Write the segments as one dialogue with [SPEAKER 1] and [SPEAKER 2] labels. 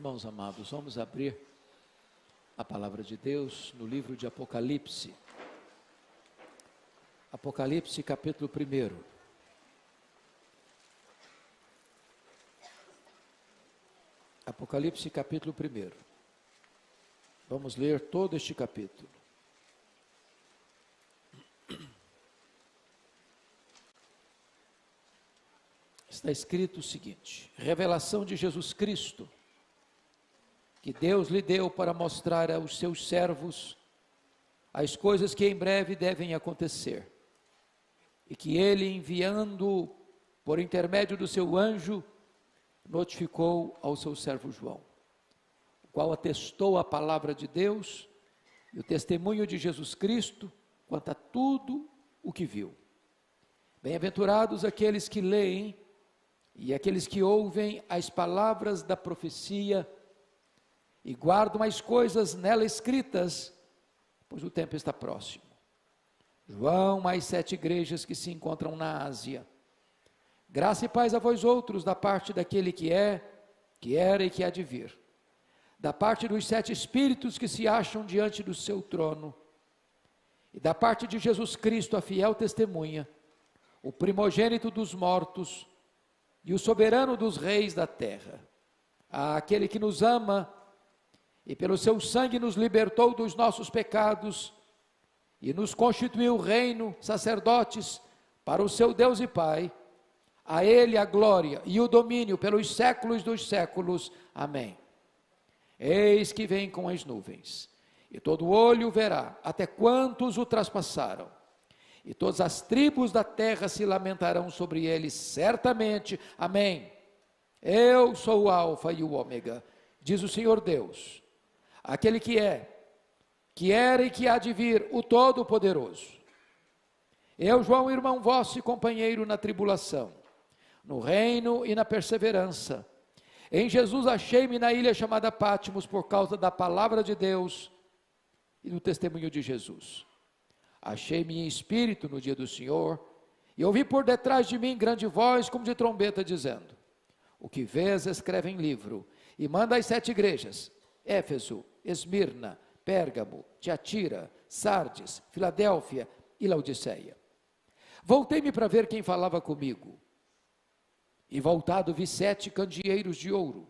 [SPEAKER 1] Irmãos amados, vamos abrir a palavra de Deus no livro de Apocalipse. Apocalipse capítulo 1. Apocalipse capítulo 1. Vamos ler todo este capítulo. Está escrito o seguinte: revelação de Jesus Cristo, que Deus lhe deu para mostrar aos seus servos as coisas que em breve devem acontecer, e que ele, enviando por intermédio do seu anjo, notificou ao seu servo João, o qual atestou a palavra de Deus e o testemunho de Jesus Cristo quanto a tudo o que viu. Bem-aventurados aqueles que leem e aqueles que ouvem as palavras da profecia e guardam as coisas nela escritas, pois o tempo está próximo. João, às 7 igrejas que se encontram na Ásia: graça e paz a vós outros, da parte daquele que é, que era e que há de vir, da parte dos 7 espíritos que se acham diante do seu trono, e da parte de Jesus Cristo, a fiel testemunha, o primogênito dos mortos e o soberano dos reis da terra, àquele que nos ama e pelo seu sangue nos libertou dos nossos pecados e nos constituiu reino, sacerdotes para o seu Deus e Pai. A ele a glória e o domínio pelos séculos dos séculos. Amém. Eis que vem com as nuvens, e todo olho verá, até quantos o traspassaram, e todas as tribos da terra se lamentarão sobre ele, certamente. Amém. Eu sou o Alfa e o Ômega, diz o Senhor Deus, aquele que é, que era e que há de vir, o Todo-Poderoso. Eu, João, irmão vosso e companheiro na tribulação, no reino e na perseverança, em Jesus achei-me na ilha chamada Pátimos, por causa da palavra de Deus e do testemunho de Jesus. Achei-me em espírito no dia do Senhor, e ouvi por detrás de mim grande voz, como de trombeta, dizendo: o que vês, escreve em livro, e manda às 7 igrejas: Éfeso, Esmirna, Pérgamo, Tiatira, Sardes, Filadélfia e Laodiceia. Voltei-me para ver quem falava comigo, e voltado vi 7 candeeiros de ouro,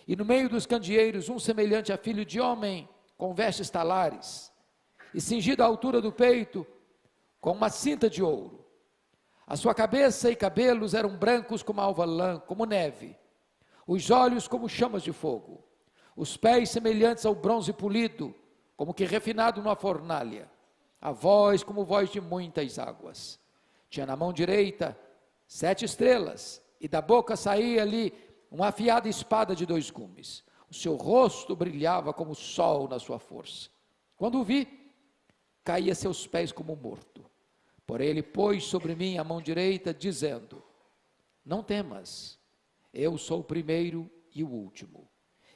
[SPEAKER 1] e no meio dos candeeiros um semelhante a filho de homem, com vestes talares, e cingido à altura do peito, com uma cinta de ouro. A sua cabeça e cabelos eram brancos como alva lã, como neve, os olhos como chamas de fogo, os pés semelhantes ao bronze polido, como que refinado numa fornalha, a voz como voz de muitas águas. Tinha na mão direita 7 estrelas, e da boca saía-lhe uma afiada espada de 2 gumes. O seu rosto brilhava como o sol na sua força. Quando o vi, caí a seus pés como morto. Porém ele pôs sobre mim a mão direita, dizendo: não temas, eu sou o primeiro e o último,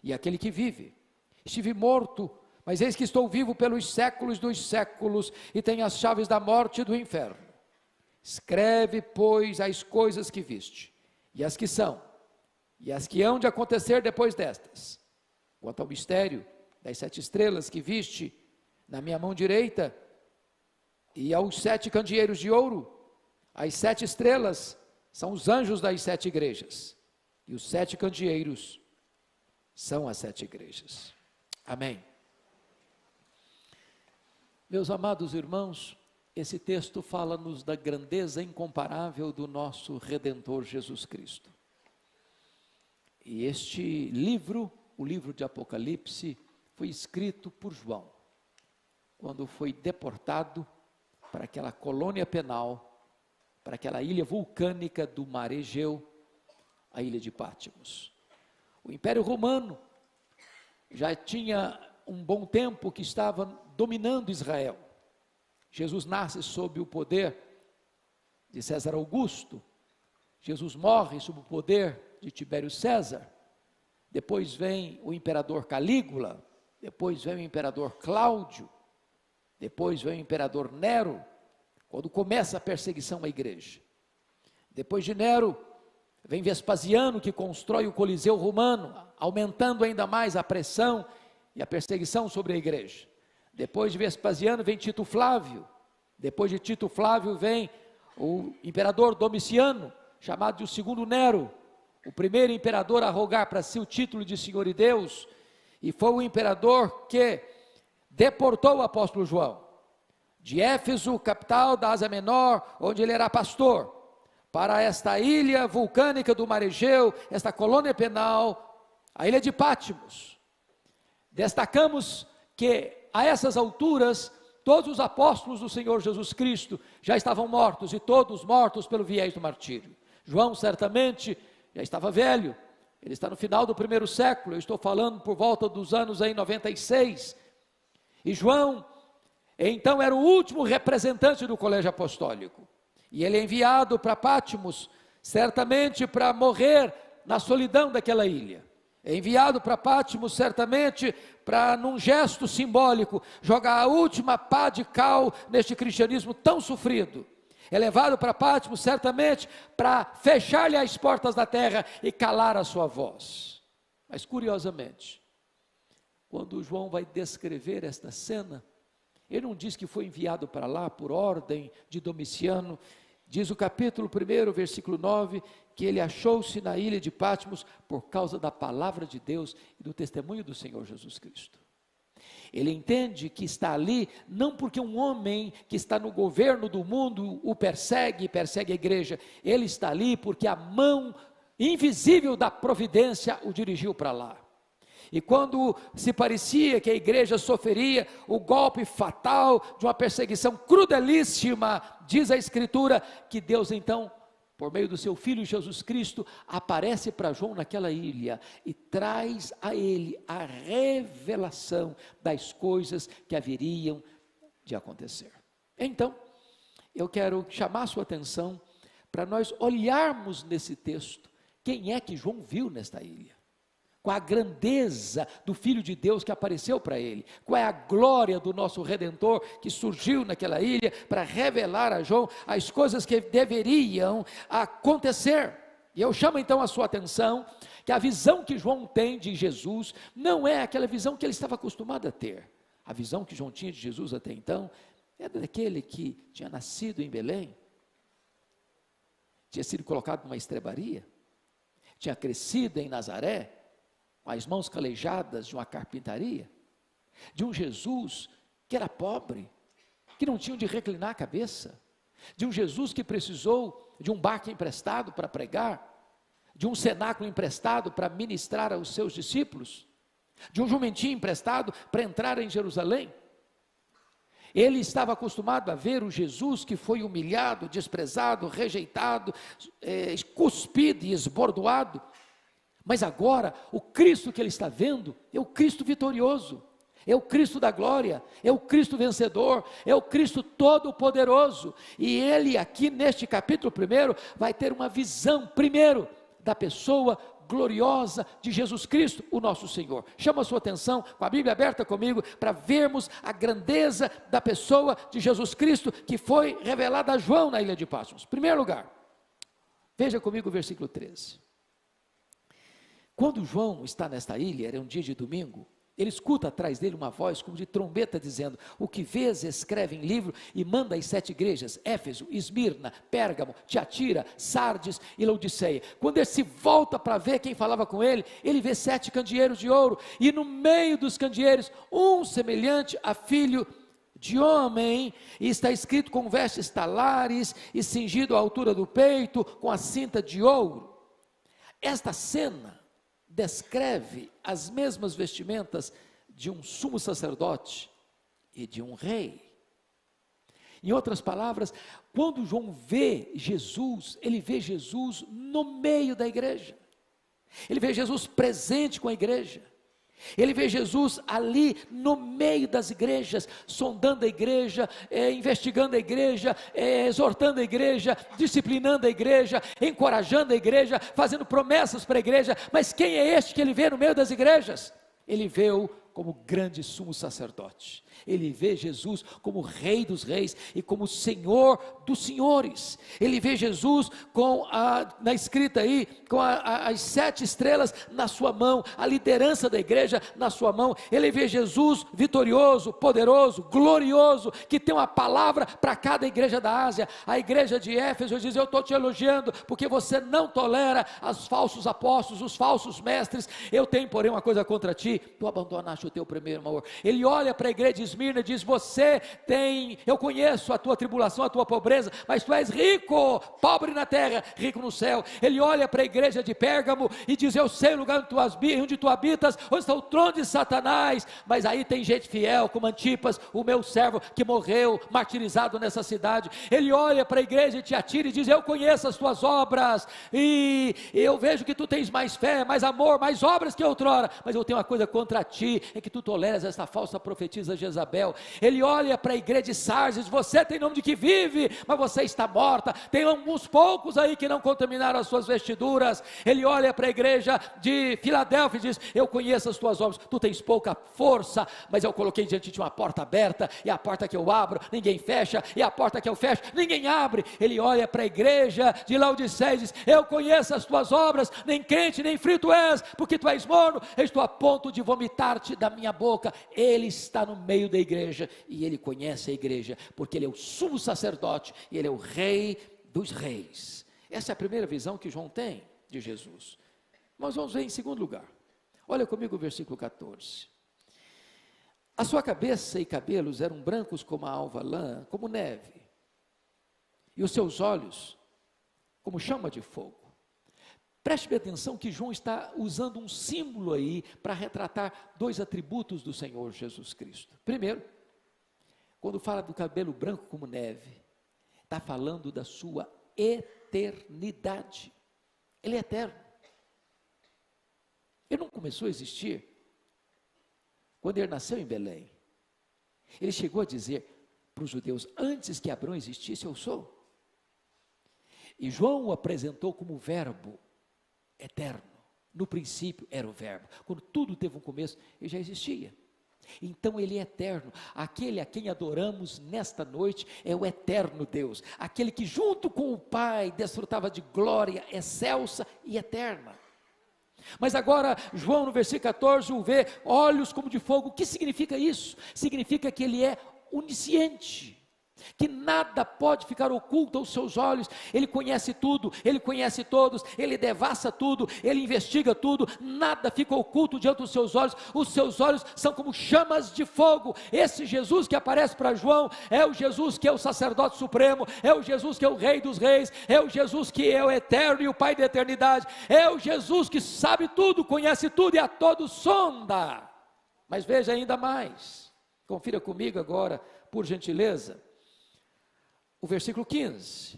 [SPEAKER 1] e aquele que vive. Estive morto, mas eis que estou vivo pelos séculos dos séculos, e tenho as chaves da morte e do inferno. Escreve, pois, as coisas que viste, e as que são, e as que hão de acontecer depois destas. Quanto ao mistério das 7 estrelas que viste na minha mão direita, e aos 7 candeeiros de ouro, as 7 estrelas são os anjos das 7 igrejas, e os 7 candeeiros são as 7 igrejas. Amém. Meus amados irmãos, esse texto fala-nos da grandeza incomparável do nosso Redentor Jesus Cristo. E este livro, o livro de Apocalipse, foi escrito por João, quando foi deportado para aquela colônia penal, para aquela ilha vulcânica do mar Egeu, a ilha de Pátimos. O Império Romano já tinha um bom tempo que estava dominando Israel. Jesus nasce sob o poder de César Augusto, Jesus morre sob o poder de Tibério César, depois vem o imperador Calígula, depois vem o imperador Cláudio, depois vem o imperador Nero, quando começa a perseguição à igreja. Depois de Nero, Vem Vespasiano, que constrói o Coliseu Romano, aumentando ainda mais a pressão e a perseguição sobre a igreja. Depois de Vespasiano vem Tito Flávio. Depois de Tito Flávio vem o imperador Domiciano, chamado de o segundo Nero, o primeiro imperador a rogar para si o título de Senhor e Deus, e foi o imperador que deportou o apóstolo João, de Éfeso, capital da Ásia Menor, onde ele era pastor, para esta ilha vulcânica do Mar Egeu, esta colônia penal, a ilha de Patmos. Destacamos que a essas alturas, todos os apóstolos do Senhor Jesus Cristo já estavam mortos, e todos mortos pelo viés do martírio. João certamente já estava velho, ele está no final do primeiro século, eu estou falando por volta dos anos 96, e João, então, era o último representante do colégio apostólico, e ele é enviado para Patmos, certamente para morrer na solidão daquela ilha. É enviado para Patmos, certamente, para, num gesto simbólico, jogar a última pá de cal neste cristianismo tão sofrido. É levado para Patmos, certamente, para fechar-lhe as portas da terra e calar a sua voz. Mas, curiosamente, quando João vai descrever esta cena, ele não diz que foi enviado para lá por ordem de Domiciano. Diz o capítulo 1, versículo 9, que ele achou-se na ilha de Patmos por causa da palavra de Deus e do testemunho do Senhor Jesus Cristo. Ele entende que está ali não porque um homem que está no governo do mundo o persegue a igreja. Ele está ali porque a mão invisível da providência o dirigiu para lá. E quando se parecia que a igreja sofreria o golpe fatal de uma perseguição crudelíssima, diz a Escritura que Deus então, por meio do seu Filho Jesus Cristo, aparece para João naquela ilha e traz a ele a revelação das coisas que haveriam de acontecer. Então, eu quero chamar a sua atenção para nós olharmos nesse texto, quem é que João viu nesta ilha? Qual a grandeza do Filho de Deus que apareceu para ele, qual é a glória do nosso Redentor que surgiu naquela ilha para revelar a João as coisas que deveriam acontecer. E eu chamo então a sua atenção, que a visão que João tem de Jesus, não é aquela visão que ele estava acostumado a ter. A visão que João tinha de Jesus até então, era daquele que tinha nascido em Belém, tinha sido colocado numa estrebaria, tinha crescido em Nazaré, com as mãos calejadas de uma carpintaria, de um Jesus que era pobre, que não tinha onde reclinar a cabeça, de um Jesus que precisou de um barco emprestado para pregar, de um cenáculo emprestado para ministrar aos seus discípulos, de um jumentinho emprestado para entrar em Jerusalém. Ele estava acostumado a ver o Jesus que foi humilhado, desprezado, rejeitado, cuspido e esbordoado. Mas agora, o Cristo que ele está vendo, é o Cristo vitorioso, é o Cristo da glória, é o Cristo vencedor, é o Cristo todo-poderoso. E ele aqui neste capítulo 1, vai ter uma visão, primeiro, da pessoa gloriosa de Jesus Cristo, o nosso Senhor. Chama a sua atenção, com a Bíblia aberta comigo, para vermos a grandeza da pessoa de Jesus Cristo, que foi revelada a João na ilha de Patmos. Primeiro lugar, veja comigo o versículo 13. Quando João está nesta ilha, era um dia de domingo, ele escuta atrás dele uma voz como de trombeta dizendo: o que vês escreve em livro e manda às 7 igrejas, Éfeso, Esmirna, Pérgamo, Tiatira, Sardes e Laodiceia. Quando ele se volta para ver quem falava com ele, ele vê 7 candeeiros de ouro, e no meio dos candeeiros, um semelhante a filho de homem, e está escrito com vestes talares, e cingido à altura do peito, com a cinta de ouro. Esta cena descreve as mesmas vestimentas de um sumo sacerdote e de um rei. Em outras palavras, quando João vê Jesus, ele vê Jesus no meio da igreja, ele vê Jesus presente com a igreja, ele vê Jesus ali no meio das igrejas, sondando a igreja, investigando a igreja, exortando a igreja, disciplinando a igreja, encorajando a igreja, fazendo promessas para a igreja. Mas quem é este que ele vê no meio das igrejas? Ele vê-o como grande sumo sacerdote, Ele vê Jesus como Rei dos Reis e como Senhor dos Senhores. Ele vê Jesus na escrita aí, com as 7 estrelas na sua mão, a liderança da igreja na sua mão. Ele vê Jesus vitorioso, poderoso, glorioso, que tem uma palavra para cada igreja da Ásia. A igreja de Éfeso diz: eu estou te elogiando, porque você não tolera os falsos apóstolos, os falsos mestres. Eu tenho, porém, uma coisa contra ti: tu abandonaste o teu primeiro amor. Ele olha para a igreja de Esmirna e diz: eu conheço a tua tribulação, a tua pobreza, mas tu és rico, pobre na terra, rico no céu. Ele olha para a igreja de Pérgamo e diz: eu sei o lugar onde tu habitas, onde está o trono de Satanás, mas aí tem gente fiel, como Antipas, o meu servo, que morreu martirizado nessa cidade. Ele olha para a igreja de Tiatira e diz: eu conheço as tuas obras, e eu vejo que tu tens mais fé, mais amor, mais obras que outrora, mas eu tenho uma coisa contra ti, é que tu toleras essa falsa profetisa Jezabel. Ele olha para a igreja de Sardes e diz: você tem nome de que vive, mas você está morta. Tem alguns poucos aí que não contaminaram as suas vestiduras. Ele olha para a igreja de Filadélfia e diz: eu conheço as tuas obras, tu tens pouca força, mas eu coloquei diante de uma porta aberta, e a porta que eu abro, ninguém fecha, e a porta que eu fecho, ninguém abre. Ele olha para a igreja de Laodiceia e diz: eu conheço as tuas obras, nem quente nem frio tu és, porque tu és morno, eu estou a ponto de vomitar-te da minha boca. Ele está no meio da igreja, e ele conhece a igreja, porque ele é o sumo sacerdote, e ele é o Rei dos Reis. Essa é a primeira visão que João tem de Jesus. Mas vamos ver em segundo lugar. Olha comigo o versículo 14. A sua cabeça e cabelos eram brancos como a alva lã, como neve, e os seus olhos como chama de fogo. Preste bem atenção que João está usando um símbolo aí para retratar 2 atributos do Senhor Jesus Cristo. Primeiro, quando fala do cabelo branco como neve, está falando da sua eternidade. Ele é eterno. Ele não começou a existir quando ele nasceu em Belém. Ele chegou a dizer para os judeus: antes que Abraão existisse, eu sou. E João o apresentou como verbo eterno. No princípio era o verbo. Quando tudo teve um começo, ele já existia. Então ele é eterno. Aquele a quem adoramos nesta noite é o eterno Deus, aquele que junto com o Pai desfrutava de glória excelsa e eterna. Mas agora João no versículo 14 o vê olhos como de fogo. O que significa isso? Significa que ele é onisciente, que nada pode ficar oculto aos seus olhos. Ele conhece tudo, ele conhece todos, ele devassa tudo, ele investiga tudo, nada fica oculto diante dos seus olhos. Os seus olhos são como chamas de fogo. Esse Jesus que aparece para João é o Jesus que é o sacerdote supremo, é o Jesus que é o Rei dos Reis, é o Jesus que é o eterno e o Pai da eternidade, é o Jesus que sabe tudo, conhece tudo e a todos sonda. Mas veja ainda mais, confira comigo agora, por gentileza, o versículo 15: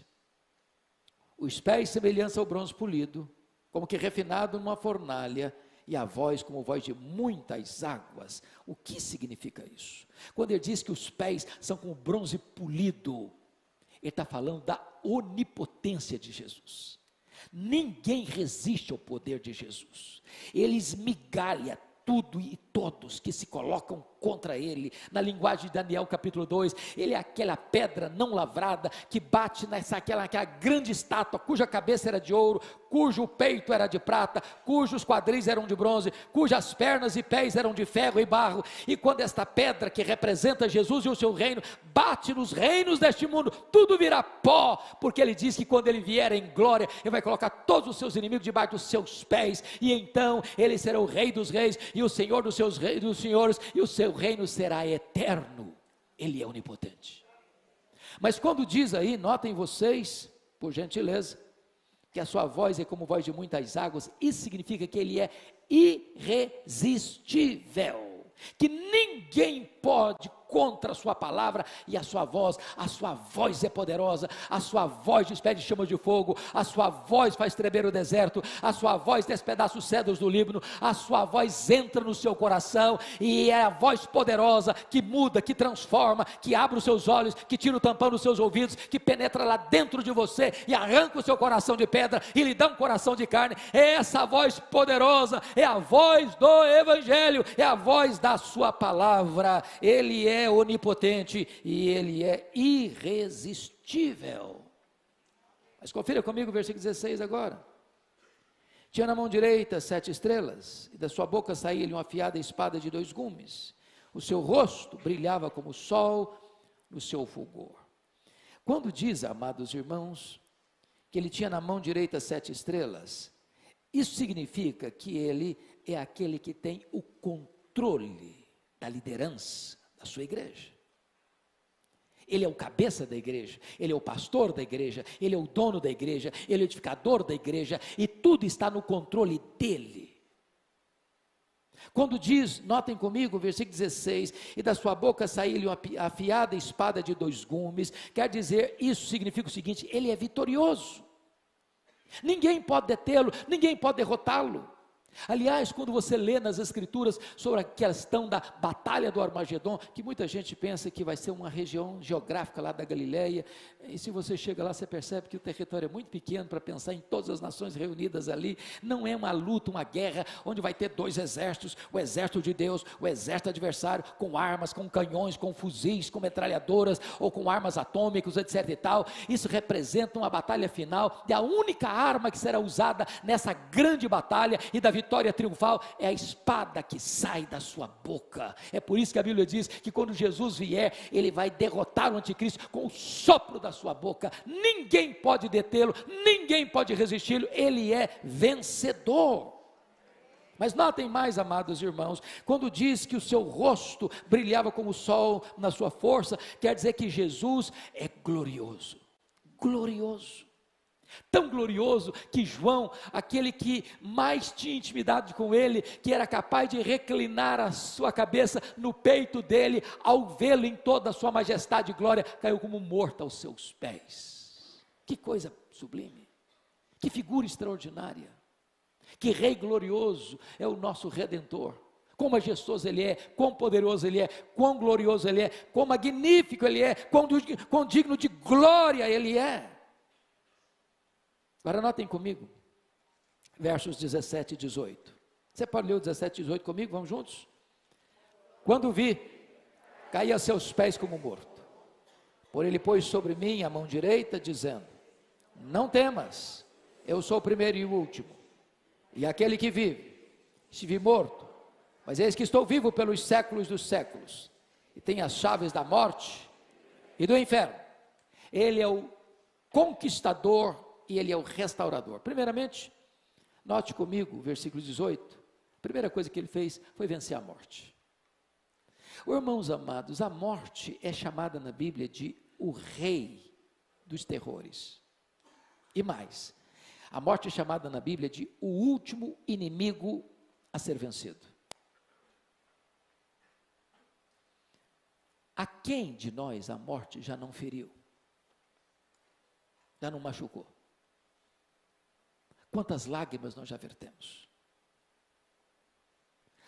[SPEAKER 1] os pés semelhantes ao bronze polido, como que refinado numa fornalha, e a voz como voz de muitas águas. O que significa isso? Quando ele diz que os pés são como bronze polido, ele está falando da onipotência de Jesus. Ninguém resiste ao poder de Jesus. Ele esmigalha tudo e todos que se colocam contra ele. Na linguagem de Daniel capítulo 2, ele é aquela pedra não lavrada, que bate naquela grande estátua, cuja cabeça era de ouro, cujo peito era de prata, cujos quadris eram de bronze, cujas pernas e pés eram de ferro e barro. E quando esta pedra que representa Jesus e o seu reino, bate nos reinos deste mundo, tudo virá pó, porque ele diz que quando ele vier em glória, ele vai colocar todos os seus inimigos debaixo dos seus pés, e então ele será o Rei dos Reis, e o Senhor dos seus reis, dos senhores, e o seu reino será eterno. Ele é onipotente. Mas quando diz aí, notem vocês, por gentileza, que a sua voz é como voz de muitas águas, isso significa que ele é irresistível, que ninguém pode contra a sua palavra e a sua voz é poderosa, a sua voz despede chamas de fogo, a sua voz faz tremer o deserto, a sua voz despedaça os cedros do Líbano, a sua voz entra no seu coração, e é a voz poderosa, que muda, que transforma, que abre os seus olhos, que tira o tampão dos seus ouvidos, que penetra lá dentro de você, e arranca o seu coração de pedra, e lhe dá um coração de carne. É essa voz poderosa, é a voz do Evangelho, é a voz da sua palavra. Ele é é onipotente e Ele é irresistível. Mas confira comigo o versículo 16 agora. Tinha na mão direita 7 estrelas, e da sua boca saía-lhe uma afiada espada de 2 gumes. O seu rosto brilhava como o sol no seu fulgor. Quando diz, amados irmãos, que ele tinha na mão direita 7 estrelas, isso significa que ele é aquele que tem o controle da liderança da sua igreja. Ele é o cabeça da igreja, ele é o pastor da igreja, ele é o dono da igreja, ele é o edificador da igreja, e tudo está no controle dele. Quando diz, notem comigo, versículo 16, e da sua boca saiu-lhe uma afiada espada de 2 gumes, quer dizer, isso significa o seguinte: ele é vitorioso, ninguém pode detê-lo, ninguém pode derrotá-lo. Aliás, quando você lê nas escrituras sobre a questão da batalha do Armagedon, que muita gente pensa que vai ser uma região geográfica lá da Galileia, e se você chega lá, você percebe que o território é muito pequeno para pensar em todas as nações reunidas ali. Não é uma luta, uma guerra, onde vai ter 2 exércitos, o exército de Deus, o exército adversário, com armas, com canhões, com fuzis, com metralhadoras, ou com armas atômicas, etc e tal. Isso representa uma batalha final, e a única arma que será usada nessa grande batalha e da vitória triunfal é a espada que sai da sua boca. É por isso que a Bíblia diz que quando Jesus vier, ele vai derrotar o anticristo com o sopro da sua boca. Ninguém pode detê-lo, ninguém pode resisti-lo, ele é vencedor. Mas notem mais, amados irmãos, quando diz que o seu rosto brilhava como o sol na sua força, quer dizer que Jesus é glorioso, glorioso. Tão glorioso que João, aquele que mais tinha intimidade com ele, que era capaz de reclinar a sua cabeça no peito dele, ao vê-lo em toda a sua majestade e glória, caiu como morto aos seus pés. Que coisa sublime, que figura extraordinária, que rei glorioso é o nosso Redentor. Quão majestoso ele é, quão poderoso ele é, quão glorioso ele é, quão magnífico ele é, quão digno de glória ele é. Agora notem comigo, versos 17 e 18. Você pode ler o 17 e 18 comigo? Vamos juntos? Quando vi, caí a seus pés como morto. Por ele pôs sobre mim a mão direita, dizendo: não temas, eu sou o primeiro e o último, e aquele que vive. Estive morto, mas eis que estou vivo pelos séculos dos séculos, e tenho as chaves da morte e do inferno. Ele é o conquistador e ele é o restaurador. Primeiramente, note comigo o versículo 18, a primeira coisa que ele fez foi vencer a morte. Irmãos amados, a morte é chamada na Bíblia de o rei dos terrores. E mais, a morte é chamada na Bíblia de o último inimigo a ser vencido. A quem de nós a morte já não feriu? Já não machucou? Quantas lágrimas nós já vertemos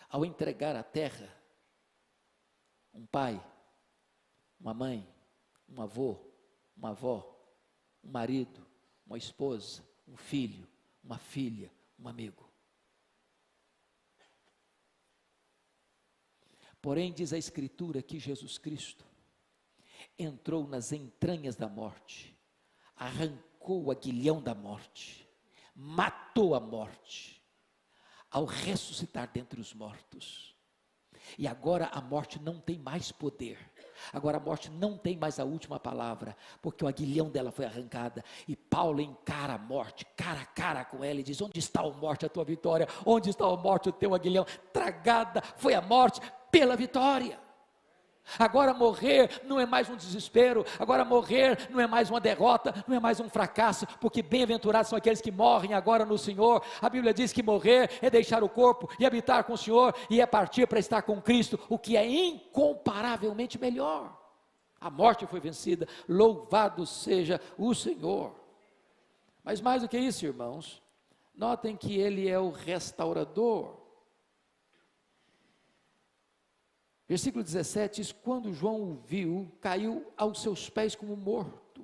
[SPEAKER 1] ao entregar à terra um pai, uma mãe, um avô, uma avó, um marido, uma esposa, um filho, uma filha, um amigo. Porém, diz a Escritura que Jesus Cristo entrou nas entranhas da morte, arrancou o aguilhão da morte, matou a morte, ao ressuscitar dentre os mortos. E agora a morte não tem mais poder, agora a morte não tem mais a última palavra, porque o aguilhão dela foi arrancada, e Paulo encara a morte, cara a cara com ela, e diz: onde está, ó morte, a tua vitória? Onde está, ó morte, o teu aguilhão? Tragada foi a morte pela vitória. Agora morrer não é mais um desespero, agora morrer não é mais uma derrota, não é mais um fracasso, porque bem-aventurados são aqueles que morrem agora no Senhor. A Bíblia diz que morrer é deixar o corpo e habitar com o Senhor, e é partir para estar com Cristo, o que é incomparavelmente melhor. A morte foi vencida, louvado seja o Senhor. Mas mais do que isso, irmãos, notem que Ele é o restaurador. Versículo 17 diz: quando João o viu, caiu aos seus pés como morto.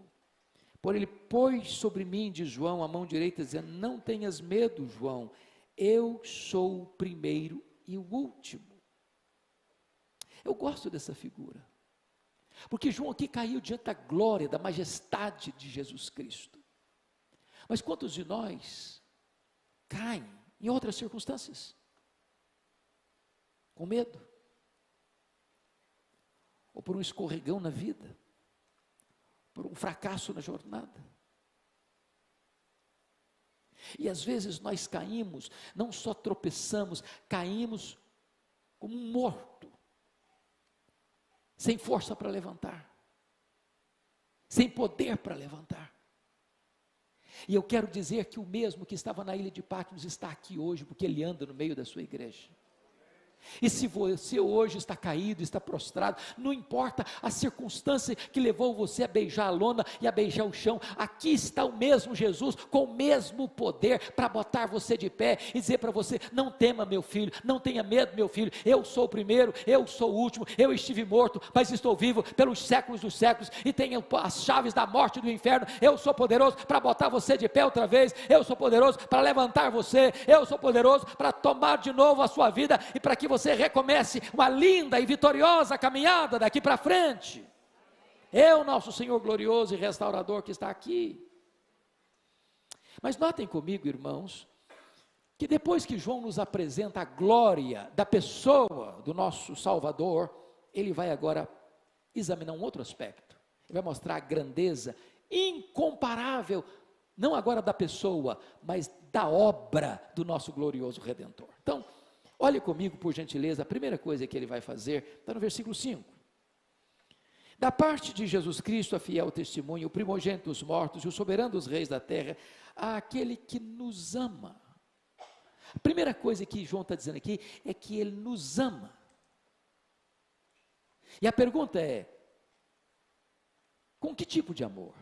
[SPEAKER 1] Por ele pôs sobre mim, diz João, a mão direita, dizendo: não tenhas medo, João, eu sou o primeiro e o último. Eu gosto dessa figura. Porque João aqui caiu diante da glória, da majestade de Jesus Cristo. Mas quantos de nós caem em outras circunstâncias? Com medo? Ou por um escorregão na vida? Por um fracasso na jornada? E às vezes nós caímos, não só tropeçamos, caímos como um morto, sem força para levantar, sem poder para levantar. E eu quero dizer que o mesmo que estava na ilha de Patmos está aqui hoje, porque ele anda no meio da sua igreja. E se você hoje está caído, está prostrado, não importa a circunstância que levou você a beijar a lona e a beijar o chão, aqui está o mesmo Jesus, com o mesmo poder, para botar você de pé e dizer para você: não tema, meu filho, não tenha medo, meu filho, eu sou o primeiro, eu sou o último, eu estive morto, mas estou vivo pelos séculos dos séculos, e tenho as chaves da morte e do inferno. Eu sou poderoso para botar você de pé outra vez, eu sou poderoso para levantar você, eu sou poderoso para tomar de novo a sua vida, e para que você recomece uma linda e vitoriosa caminhada daqui para frente. É o nosso Senhor glorioso e restaurador que está aqui. Mas notem comigo, irmãos, que depois que João nos apresenta a glória da pessoa do nosso Salvador, ele vai agora examinar um outro aspecto. Ele vai mostrar a grandeza incomparável, não agora da pessoa, mas da obra do nosso glorioso Redentor. Então, olhe comigo, por gentileza, a primeira coisa que ele vai fazer, está no versículo 5. Da parte de Jesus Cristo, a fiel testemunha, o primogênito dos mortos e o soberano dos reis da terra, àquele que nos ama. A primeira coisa que João está dizendo aqui é que ele nos ama. E a pergunta é: com que tipo de amor?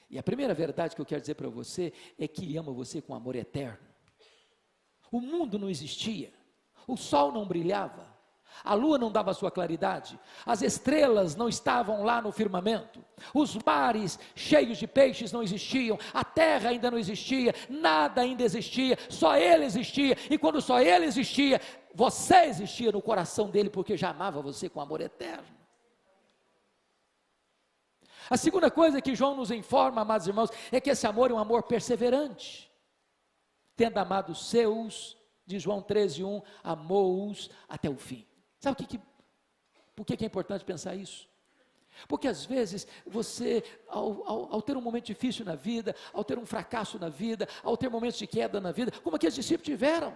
[SPEAKER 1] E a primeira verdade que eu quero dizer para você é que ele ama você com amor eterno. O mundo não existia, o sol não brilhava, a lua não dava sua claridade, as estrelas não estavam lá no firmamento, os mares cheios de peixes não existiam, a terra ainda não existia, nada ainda existia, só ele existia. E quando só ele existia, você existia no coração dele, porque já amava você com amor eterno. A segunda coisa que João nos informa, amados irmãos, é que esse amor é um amor perseverante. Tendo amado os seus, de João 13:1, amou-os até o fim. Sabe por que é importante pensar isso? Porque às vezes você, ao ter um momento difícil na vida, ao ter um fracasso na vida, ao ter momentos de queda na vida, como aqueles discípulos tiveram,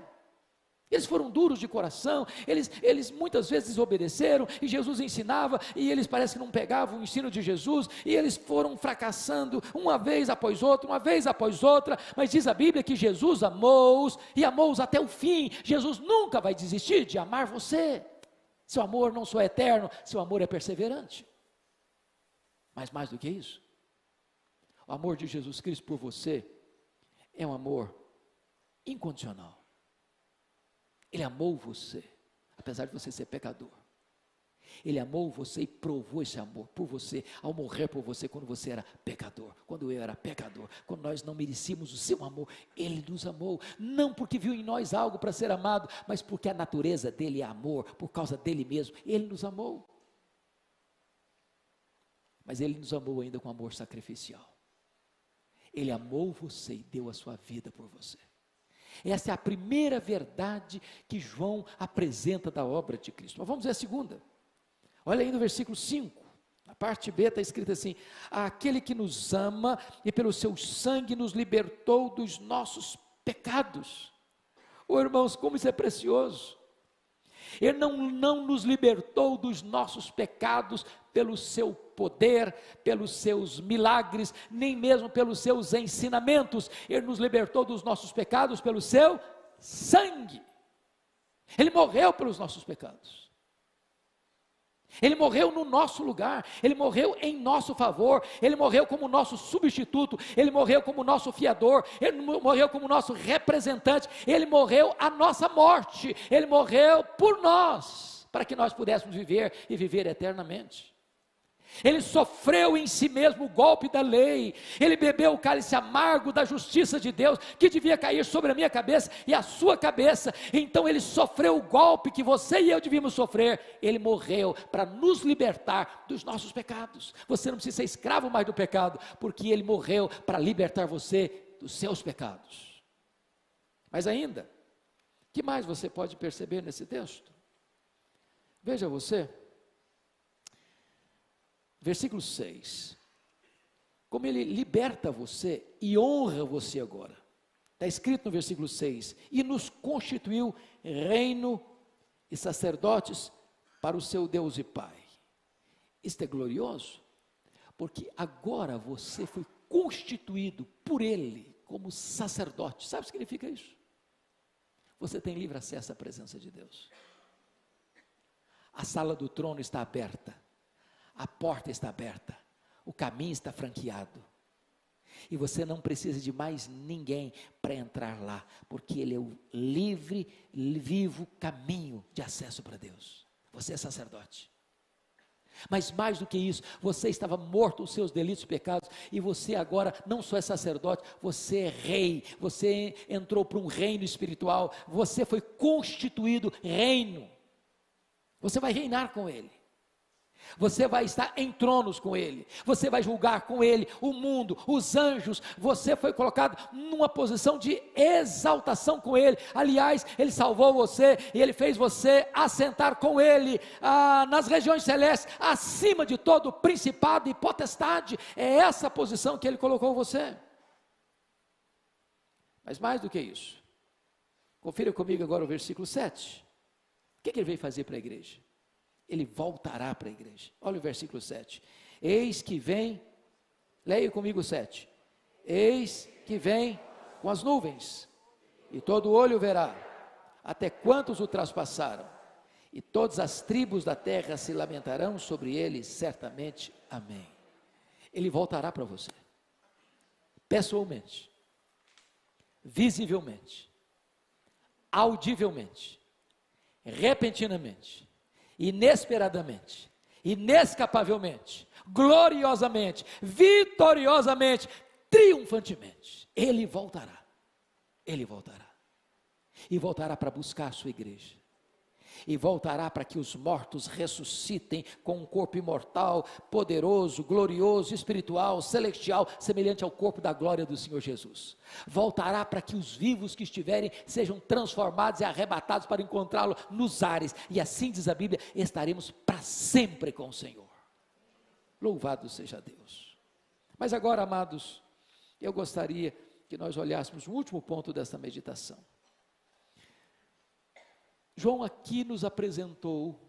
[SPEAKER 1] eles foram duros de coração, eles muitas vezes desobedeceram, e Jesus ensinava, e eles parece que não pegavam o ensino de Jesus, e eles foram fracassando, uma vez após outra, mas diz a Bíblia que Jesus amou-os, e amou-os até o fim. Jesus nunca vai desistir de amar você. Seu amor não só é eterno, seu amor é perseverante. Mas mais do que isso, o amor de Jesus Cristo por você é um amor incondicional. Ele amou você, apesar de você ser pecador. Ele amou você e provou esse amor por você, ao morrer por você quando você era pecador, quando eu era pecador, quando nós não merecíamos o seu amor. Ele nos amou, não porque viu em nós algo para ser amado, mas porque a natureza dele é amor, por causa dele mesmo. Ele nos amou. Mas ele nos amou ainda com amor sacrificial. Ele amou você e deu a sua vida por você. Essa é a primeira verdade que João apresenta da obra de Cristo. Mas vamos ver a segunda. Olha aí no versículo 5, na parte B está escrito assim: aquele que nos ama e pelo seu sangue nos libertou dos nossos pecados. Oh, irmãos, como isso é precioso. Ele não nos libertou dos nossos pecados pelo seu poder, pelos seus milagres, nem mesmo pelos seus ensinamentos. Ele nos libertou dos nossos pecados pelo seu sangue. Ele morreu pelos nossos pecados. Ele morreu no nosso lugar, ele morreu em nosso favor, ele morreu como nosso substituto, ele morreu como nosso fiador, ele morreu como nosso representante, ele morreu a nossa morte, ele morreu por nós, para que nós pudéssemos viver e viver eternamente. Ele sofreu em si mesmo o golpe da lei, ele bebeu o cálice amargo da justiça de Deus, que devia cair sobre a minha cabeça e a sua cabeça. Então ele sofreu o golpe que você e eu devíamos sofrer. Ele morreu para nos libertar dos nossos pecados. Você não precisa ser escravo mais do pecado, porque ele morreu para libertar você dos seus pecados. Mas ainda, o que mais você pode perceber nesse texto? Veja você, versículo 6, como ele liberta você e honra você agora. Está escrito no versículo 6, e nos constituiu reino e sacerdotes para o seu Deus e Pai. Isto é glorioso, porque agora você foi constituído por ele como sacerdote. Sabe o que significa isso? Você tem livre acesso à presença de Deus. A sala do trono está aberta. A porta está aberta, o caminho está franqueado, e você não precisa de mais ninguém para entrar lá, porque ele é o livre, vivo caminho de acesso para Deus. Você é sacerdote. Mas mais do que isso, você estava morto aos seus delitos e pecados, e você agora não só é sacerdote, você é rei, você entrou para um reino espiritual, você foi constituído reino, você vai reinar com ele. Você vai estar em tronos com ele, você vai julgar com ele o mundo, os anjos. Você foi colocado numa posição de exaltação com ele. Aliás, ele salvou você e ele fez você assentar com ele nas regiões celestes, acima de todo principado e potestade. É essa posição que ele colocou você. Mas mais do que isso, confira comigo agora o versículo 7. O que ele veio fazer para a igreja? Ele voltará para a igreja. Olha o versículo 7. Eis que vem, leia comigo o 7. Eis que vem com as nuvens, e todo olho verá, até quantos o traspassaram, e todas as tribos da terra se lamentarão sobre ele, certamente. Amém. Ele voltará para você, pessoalmente, visivelmente, audivelmente, repentinamente, inesperadamente, inescapavelmente, gloriosamente, vitoriosamente, triunfantemente. Ele voltará, e voltará para buscar a sua igreja, e voltará para que os mortos ressuscitem com um corpo imortal, poderoso, glorioso, espiritual, celestial, semelhante ao corpo da glória do Senhor Jesus. Voltará para que os vivos que estiverem sejam transformados e arrebatados para encontrá-lo nos ares, e assim diz a Bíblia, estaremos para sempre com o Senhor. Louvado seja Deus. Mas agora, amados, eu gostaria que nós olhássemos o último ponto dessa meditação. João aqui nos apresentou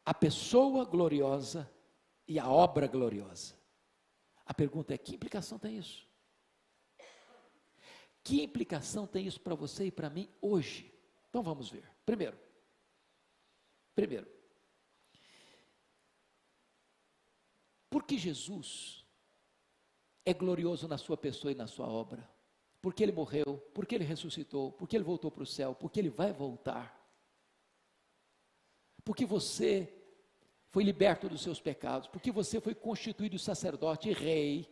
[SPEAKER 1] a pessoa gloriosa e a obra gloriosa. A pergunta é: que implicação tem isso? Que implicação tem isso para você e para mim hoje? Então vamos ver. Primeiro, porque Jesus é glorioso na sua pessoa e na sua obra? Porque ele morreu, porque ele ressuscitou, porque ele voltou para o céu, porque ele vai voltar. Porque você foi liberto dos seus pecados, porque você foi constituído sacerdote e rei.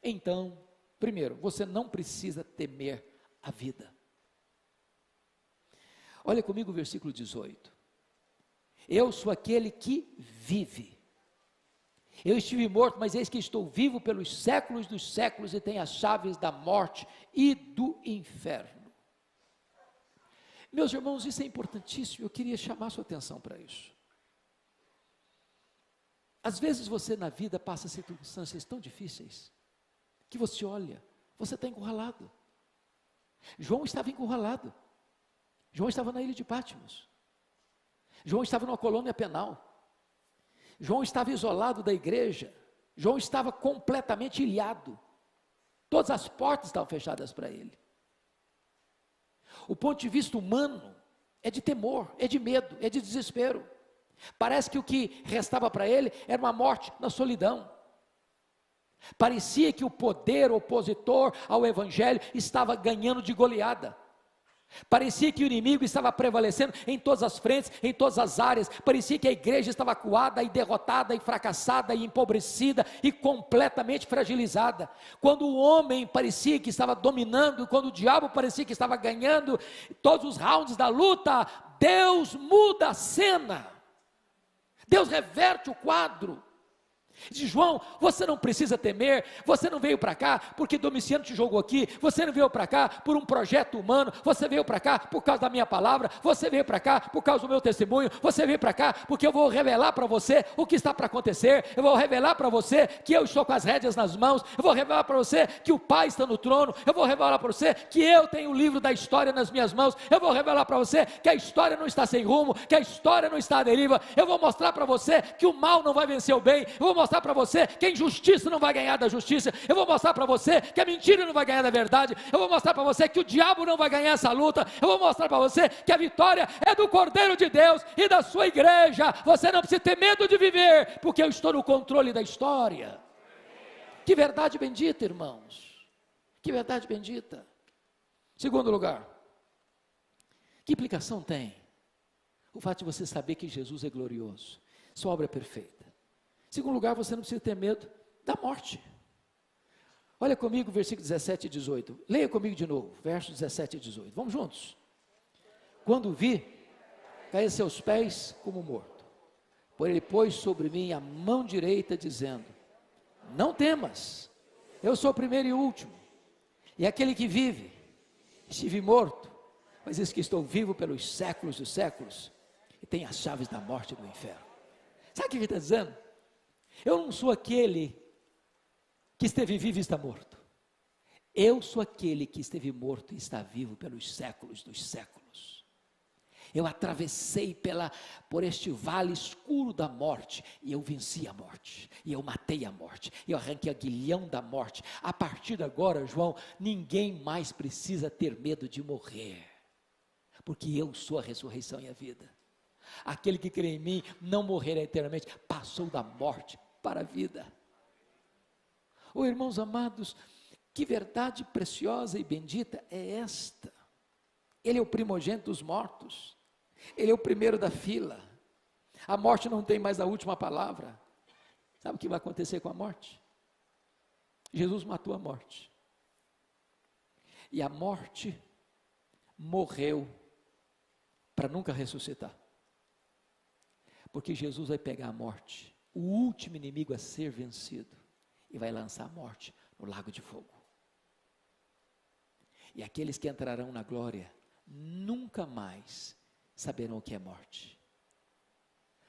[SPEAKER 1] Então, primeiro, você não precisa temer a vida. Olha comigo o versículo 18. Eu sou aquele que vive. Eu estive morto, mas eis que estou vivo pelos séculos dos séculos e tenho as chaves da morte e do inferno. Meus irmãos, isso é importantíssimo, eu queria chamar a sua atenção para isso. Às vezes você na vida passa circunstâncias tão difíceis, que você olha, você está encurralado. João estava encurralado, João estava na ilha de Patmos, João estava numa colônia penal, João estava isolado da igreja, João estava completamente ilhado, todas as portas estavam fechadas para ele. O ponto de vista humano é de temor, é de medo, é de desespero. Parece que o que restava para ele era uma morte na solidão. Parecia que o poder opositor ao evangelho estava ganhando de goleada. Parecia que o inimigo estava prevalecendo em todas as frentes, em todas as áreas. Parecia que a igreja estava acuada e derrotada e fracassada e empobrecida e completamente fragilizada. Quando o homem parecia que estava dominando, quando o diabo parecia que estava ganhando todos os rounds da luta, Deus muda a cena. Deus reverte o quadro. Diz: João, você não precisa temer, você não veio para cá porque Domiciano te jogou aqui, você não veio para cá por um projeto humano, você veio para cá por causa da minha palavra, você veio para cá por causa do meu testemunho, você veio para cá porque eu vou revelar para você o que está para acontecer, eu vou revelar para você que eu estou com as rédeas nas mãos, eu vou revelar para você que o Pai está no trono, eu vou revelar para você que eu tenho o livro da história nas minhas mãos, eu vou revelar para você que a história não está sem rumo, que a história não está à deriva, eu vou mostrar para você que o mal não vai vencer o bem, eu vou mostrar para você que a injustiça não vai ganhar da justiça, eu vou mostrar para você que a mentira não vai ganhar da verdade, eu vou mostrar para você que o diabo não vai ganhar essa luta, eu vou mostrar para você que a vitória é do Cordeiro de Deus e da sua igreja. Você não precisa ter medo de viver, porque eu estou no controle da história. Que verdade bendita, irmãos, que verdade bendita. Segundo lugar, que implicação tem o fato de você saber que Jesus é glorioso, sua obra é perfeita? Segundo lugar, você não precisa ter medo da morte. Olha comigo, versículo 17 e 18. Leia comigo de novo, versos 17 e 18. Vamos juntos. Quando vi, caí a seus pés como morto. Por ele pôs sobre mim a mão direita, dizendo: não temas, eu sou o primeiro e o último, e aquele que vive. Estive morto, mas eis que estou vivo pelos séculos dos séculos, e tenho as chaves da morte e do inferno. Sabe o que ele está dizendo? Eu não sou aquele que esteve vivo e está morto. Eu sou aquele que esteve morto e está vivo pelos séculos dos séculos. Eu atravessei por este vale escuro da morte, e eu venci a morte, e eu matei a morte, e eu arranquei o aguilhão da morte. A partir de agora, João, ninguém mais precisa ter medo de morrer, porque eu sou a ressurreição e a vida. Aquele que crê em mim não morrerá eternamente, passou da morte para a vida. Oh, irmãos amados, que verdade preciosa e bendita é esta. Ele é o primogênito dos mortos, ele é o primeiro da fila. A morte não tem mais a última palavra. Sabe o que vai acontecer com a morte? Jesus matou a morte, e a morte morreu para nunca ressuscitar, porque Jesus vai pegar a morte, o último inimigo a ser vencido, e vai lançar a morte no lago de fogo. E aqueles que entrarão na glória nunca mais saberão o que é morte,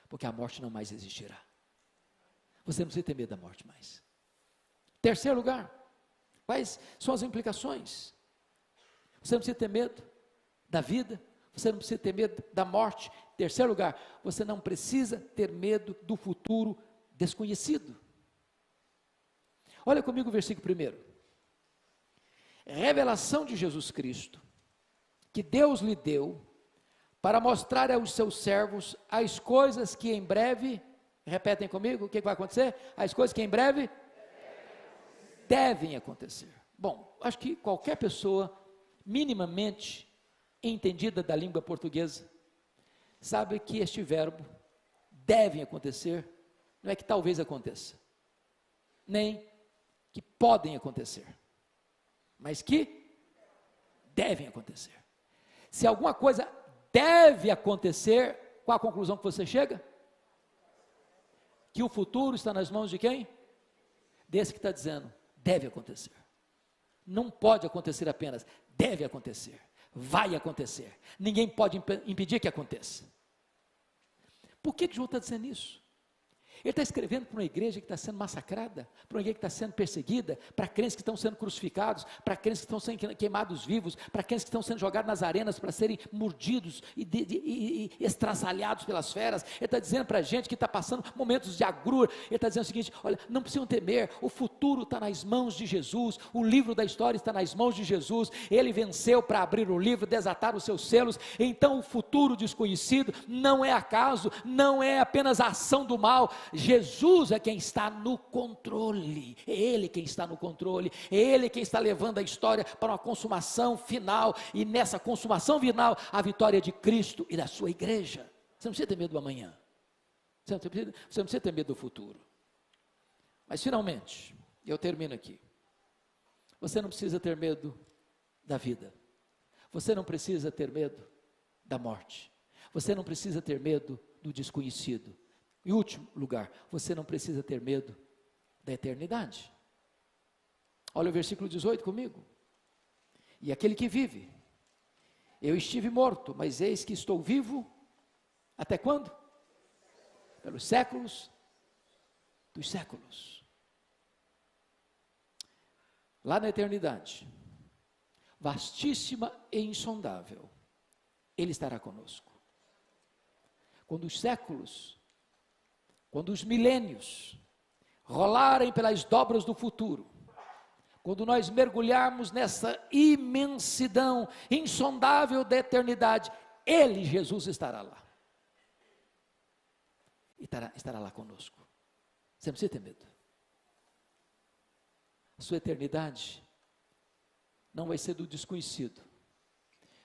[SPEAKER 1] porque a morte não mais existirá. Você não precisa ter medo da morte mais. Terceiro lugar, quais são as implicações? Você não precisa ter medo da vida, você não precisa ter medo da morte. Terceiro lugar, você não precisa ter medo do futuro desconhecido. Olha comigo o versículo 1. Revelação de Jesus Cristo, que Deus lhe deu, para mostrar aos seus servos as coisas que em breve, repetem comigo, o que vai acontecer? As coisas que em breve devem acontecer. Bom, acho que qualquer pessoa minimamente entendida da língua portuguesa sabe que este verbo devem acontecer não é que talvez aconteça, nem que podem acontecer, mas que devem acontecer. Se alguma coisa deve acontecer, qual a conclusão que você chega? Que o futuro está nas mãos de quem? Desse que está dizendo, deve acontecer. Não pode acontecer apenas, deve acontecer, vai acontecer. Ninguém pode impedir que aconteça. Por que João está dizendo isso? Ele está escrevendo para uma igreja que está sendo massacrada, para uma igreja que está sendo perseguida, para crentes que estão sendo crucificados, para crentes que estão sendo queimados vivos, para crentes que estão sendo jogados nas arenas para serem mordidos e estraçalhados pelas feras. Ele está dizendo para a gente que está passando momentos de agrura. Ele está dizendo o seguinte: olha, não precisam temer, o futuro está nas mãos de Jesus, o livro da história está nas mãos de Jesus. Ele venceu para abrir o livro, desatar os seus selos. Então o futuro desconhecido não é acaso, não é apenas a ação do mal, Jesus é quem está no controle, é Ele quem está no controle, é Ele quem está levando a história para uma consumação final, e nessa consumação final, a vitória de Cristo e da sua igreja. Você não precisa ter medo do amanhã, você não precisa ter medo do futuro. Mas finalmente, eu termino aqui. Você não precisa ter medo da vida, você não precisa ter medo da morte, você não precisa ter medo do desconhecido. Em último lugar, você não precisa ter medo da eternidade. Olha o versículo 18 comigo. E aquele que vive, eu estive morto, mas eis que estou vivo, até quando? Pelos séculos dos séculos. Lá na eternidade, vastíssima e insondável, Ele estará conosco. Quando os séculos, quando os milênios rolarem pelas dobras do futuro, quando nós mergulharmos nessa imensidão insondável da eternidade, Ele, Jesus, estará lá. Estará lá conosco. Você não precisa ter medo. A sua eternidade não vai ser do desconhecido,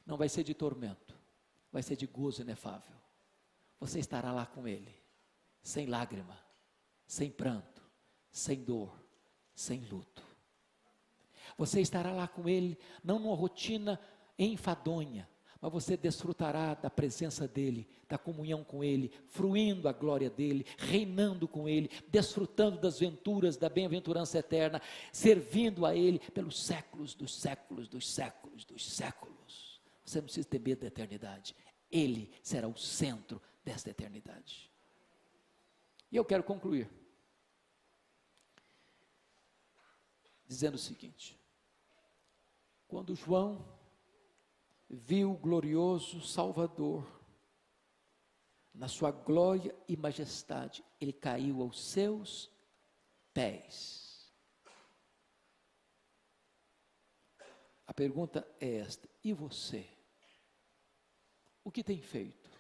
[SPEAKER 1] não vai ser de tormento, vai ser de gozo inefável. Você estará lá com Ele, sem lágrima, sem pranto, sem dor, sem luto. Você estará lá com Ele, não numa rotina enfadonha, mas você desfrutará da presença dEle, da comunhão com Ele, fruindo a glória dEle, reinando com Ele, desfrutando das venturas, da bem-aventurança eterna, servindo a Ele pelos séculos dos séculos dos séculos dos séculos. Você não precisa ter medo da eternidade, Ele será o centro desta eternidade. E eu quero concluir dizendo o seguinte: quando João viu o glorioso Salvador na sua glória e majestade, ele caiu aos seus pés. A pergunta é esta: e você? O que tem feito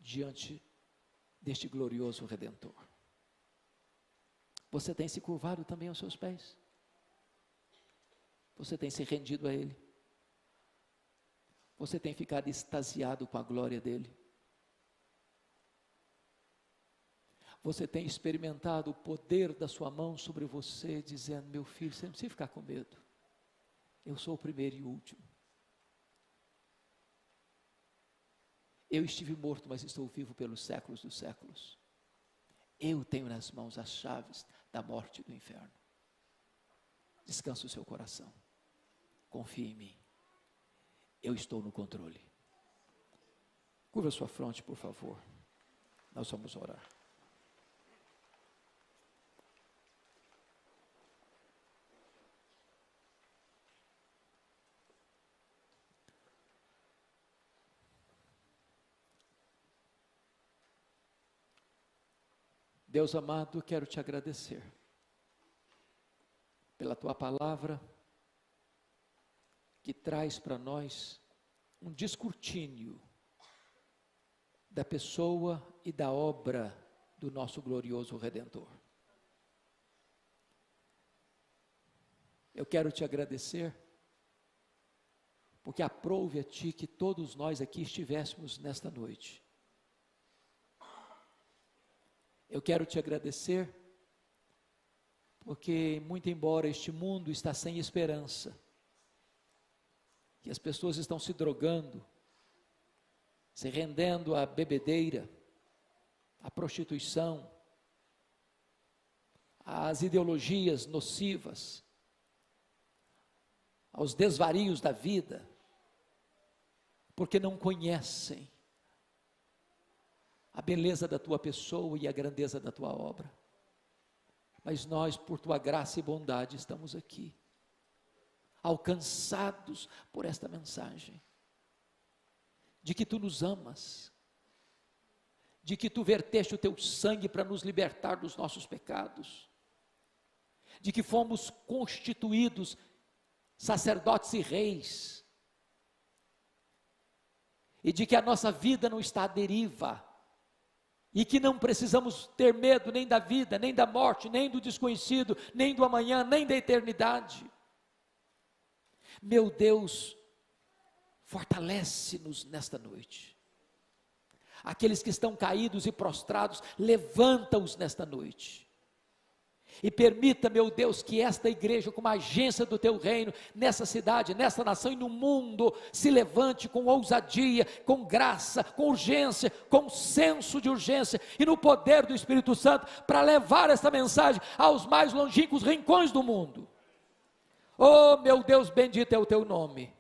[SPEAKER 1] diante deste glorioso Redentor? Você tem se curvado também aos seus pés? Você tem se rendido a Ele? Você tem ficado extasiado com a glória dEle? Você tem experimentado o poder da sua mão sobre você, dizendo: meu filho, você não precisa ficar com medo, eu sou o primeiro e o último. Eu estive morto, mas estou vivo pelos séculos dos séculos. Eu tenho nas mãos as chaves da morte e do inferno. Descanse o seu coração, confie em mim, eu estou no controle. Curva a sua fronte, por favor, nós vamos orar. Deus amado, quero te agradecer pela tua palavra, que traz para nós um descortínio da pessoa e da obra do nosso glorioso Redentor. Eu quero te agradecer, porque aprouve a ti que todos nós aqui estivéssemos nesta noite. Eu quero te agradecer, porque muito embora este mundo está sem esperança, que as pessoas estão se drogando, se rendendo à bebedeira, à prostituição, às ideologias nocivas, aos desvarios da vida, porque não conhecem a beleza da tua pessoa e a grandeza da tua obra. Mas nós, por tua graça e bondade, estamos aqui, alcançados por esta mensagem, de que tu nos amas, de que tu verteste o teu sangue para nos libertar dos nossos pecados, de que fomos constituídos sacerdotes e reis, e de que a nossa vida não está à deriva, e que não precisamos ter medo nem da vida, nem da morte, nem do desconhecido, nem do amanhã, nem da eternidade. Meu Deus, fortalece-nos nesta noite. Aqueles que estão caídos e prostrados, levanta-os nesta noite. E permita, meu Deus, que esta igreja, como agência do teu reino, nessa cidade, nessa nação e no mundo, se levante com ousadia, com graça, com urgência, com senso de urgência e no poder do Espírito Santo, para levar esta mensagem aos mais longínquos rincões do mundo. Oh, meu Deus, bendito é o teu nome,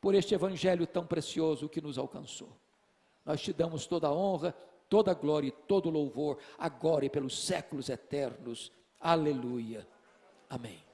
[SPEAKER 1] por este evangelho tão precioso que nos alcançou. Nós te damos toda a honra, toda a glória e todo o louvor, agora e pelos séculos eternos. Aleluia. Amém.